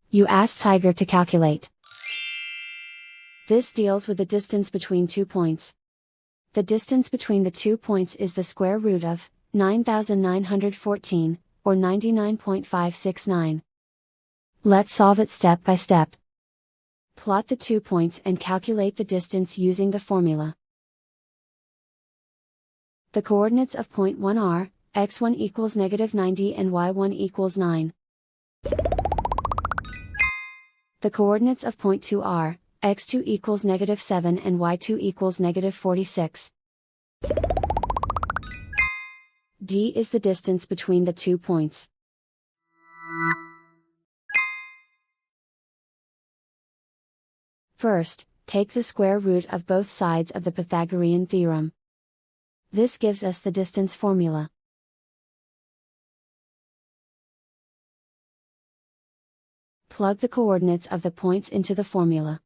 You ask Tiger to calculate. This deals with the distance between 2 points. The distance between the 2 points is the square root of 9,914, or 99.569. Let's solve it step by step. Plot the 2 points and calculate the distance using the formula. The coordinates of point 1 are, x1 equals -90 and y1 equals 9. The coordinates of point 2 are, x2 equals -7 and y2 equals -46. D is the distance between the 2 points. First, take the square root of both sides of the Pythagorean theorem. This gives us the distance formula. Plug the coordinates of the points into the formula.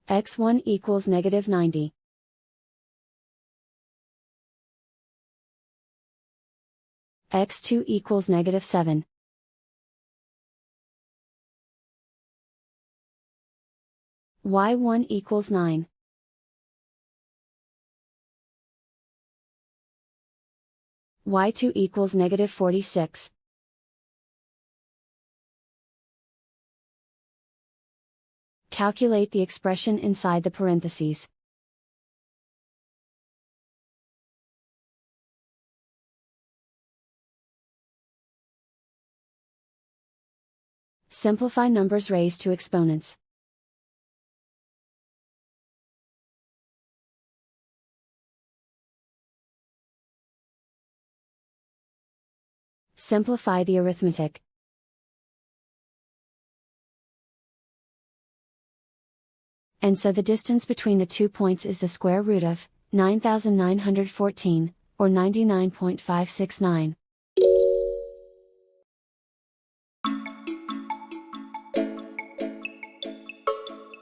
x1 equals -90. x2 equals -7. y1 equals 9. y2 equals -46. Calculate the expression inside the parentheses. Simplify numbers raised to exponents. Simplify the arithmetic. And so the distance between the 2 points is the square root of 9,914, or 99.569.